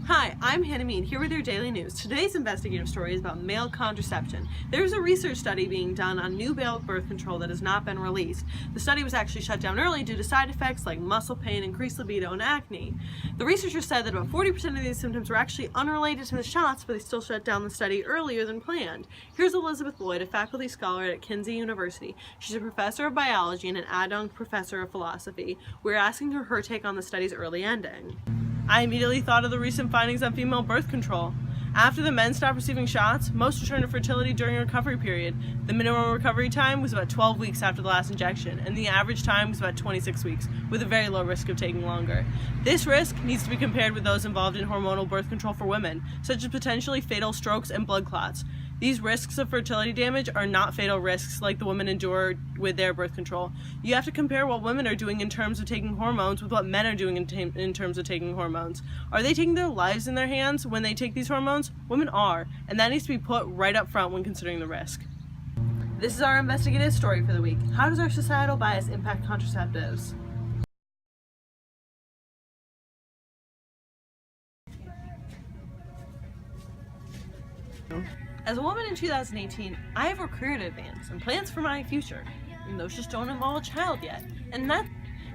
Hi, I'm Hannah Meade, here with your daily news. Today's investigative story is about male contraception. There's a research study being done on new male birth control that has not been released. The study was actually shut down early due to side effects like muscle pain, increased libido, and acne. The researchers said that about 40% of these symptoms were actually unrelated to the shots, but they still shut down the study earlier than planned. Here's Elizabeth Lloyd, a faculty scholar at Kinsey University. She's a professor of biology and an adjunct professor of philosophy. We're asking her take on the study's early ending. I immediately thought of the recent findings on female birth control. After the men stopped receiving shots, most returned to fertility during a recovery period. The minimum recovery time was about 12 weeks after the last injection, and the average time was about 26 weeks, with a very low risk of taking longer. This risk needs to be compared with those involved in hormonal birth control for women, such as potentially fatal strokes and blood clots. These risks of fertility damage are not fatal risks like the women endure with their birth control. You have to compare what women are doing in terms of taking hormones with what men are doing in terms of taking hormones. Are they taking their lives in their hands when they take these hormones? Women are, and that needs to be put right up front when considering the risk. This is our investigative story for the week. How does our societal bias impact contraceptives? As a woman in 2018, I have a career to advance and plans for my future, and those just don't involve a child yet.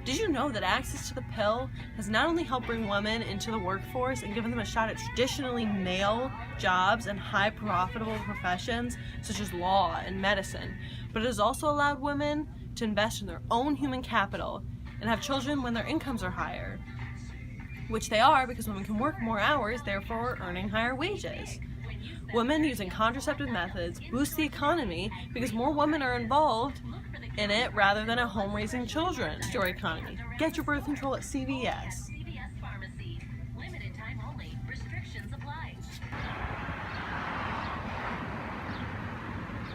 Did you know that access to the pill has not only helped bring women into the workforce and given them a shot at traditionally male jobs and high profitable professions such as law and medicine, but it has also allowed women to invest in their own human capital and have children when their incomes are higher, which they are because women can work more hours, therefore earning higher wages. Women using contraceptive methods boost the economy because more women are involved in it rather than at home raising children. Your economy. Get your birth control at CVS.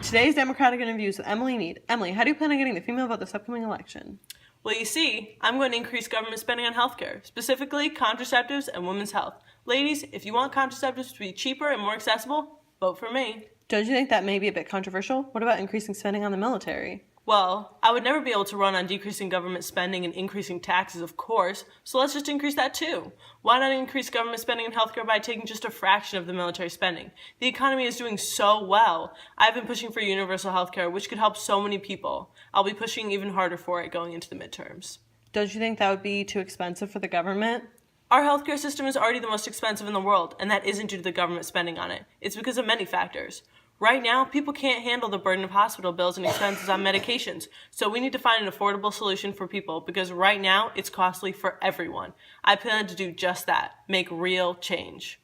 Today's Democratic interviews with Emily Meade. Emily, how do you plan on getting the female vote this upcoming election? Well, you see, I'm going to increase government spending on healthcare, specifically contraceptives and women's health. Ladies, if you want contraceptives to be cheaper and more accessible, vote for me. Don't you think that may be a bit controversial? What about increasing spending on the military? Well, I would never be able to run on decreasing government spending and increasing taxes, of course, so let's just increase that too. Why not increase government spending in healthcare by taking just a fraction of the military spending? The economy is doing so well. I've been pushing for universal healthcare, which could help so many people. I'll be pushing even harder for it going into the midterms. Don't you think that would be too expensive for the government? Our healthcare system is already the most expensive in the world, and that isn't due to the government spending on it. It's because of many factors. Right now, people can't handle the burden of hospital bills and expenses on medications, so we need to find an affordable solution for people because right now, it's costly for everyone. I plan to do just that, make real change.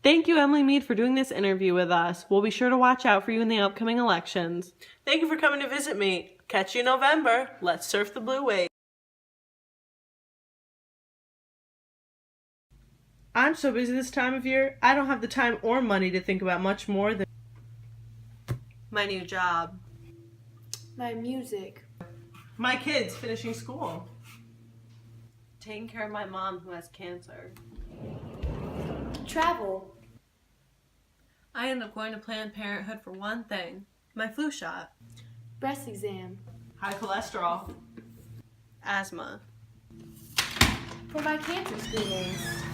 Thank you, Emily Meade, for doing this interview with us. We'll be sure to watch out for you in the upcoming elections. Thank you for coming to visit me. Catch you in November. Let's surf the blue wave. I'm so busy this time of year, I don't have the time or money to think about much more than my new job, my music, my kids finishing school, taking care of my mom who has cancer, travel. I end up going to Planned Parenthood for one thing, my flu shot, breast exam, high cholesterol, asthma, for my cancer screenings.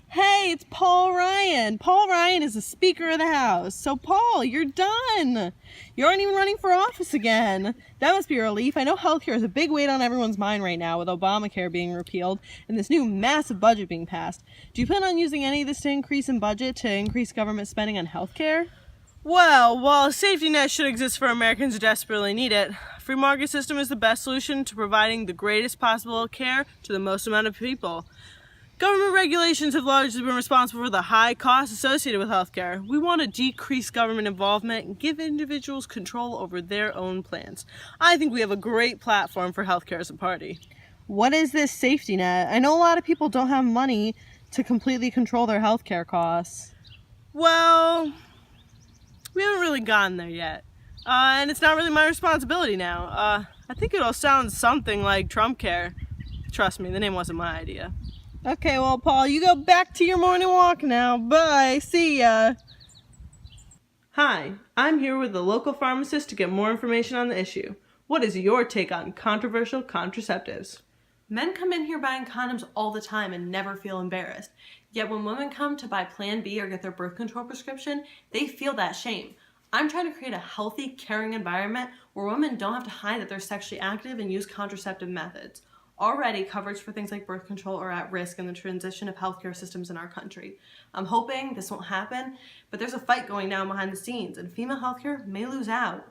Hey, it's Paul Ryan. Paul Ryan is the Speaker of the House. So, Paul, you're done. You aren't even running for office again. That must be a relief. I know healthcare is a big weight on everyone's mind right now with Obamacare being repealed and this new massive budget being passed. Do you plan on using any of this to increase in budget to increase government spending on healthcare? Well, while a safety net should exist for Americans who desperately need it, a free market system is the best solution to providing the greatest possible care to the most amount of people. Government regulations have largely been responsible for the high costs associated with healthcare. We want to decrease government involvement and give individuals control over their own plans. I think we have a great platform for healthcare as a party. What is this safety net? I know a lot of people don't have money to completely control their healthcare costs. Well, we haven't really gotten there yet. And it's not really my responsibility now. I think it'll sound something like Trump Care. Trust me, the name wasn't my idea. Okay, well, Paul, you go back to your morning walk now. Bye. See ya. Hi, I'm here with the local pharmacist to get more information on the issue. What is your take on controversial contraceptives? Men come in here buying condoms all the time and never feel embarrassed. Yet when women come to buy Plan B or get their birth control prescription, they feel that shame. I'm trying to create a healthy, caring environment where women don't have to hide that they're sexually active and use contraceptive methods. Already, coverage for things like birth control are at risk in the transition of healthcare systems in our country. I'm hoping this won't happen, but there's a fight going down behind the scenes, and female healthcare may lose out.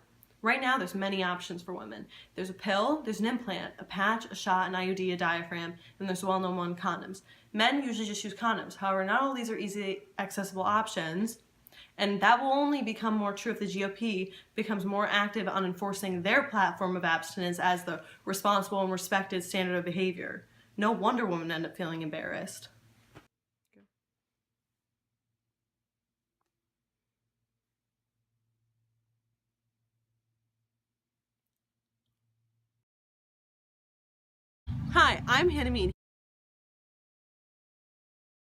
Right now, there's many options for women. There's a pill, there's an implant, a patch, a shot, an IUD, a diaphragm, and there's well-known one, condoms. Men usually just use condoms. However, not all these are easily accessible options, and that will only become more true if the GOP becomes more active on enforcing their platform of abstinence as the responsible and respected standard of behavior. No wonder women end up feeling embarrassed. Hi, I'm Hannah Meade.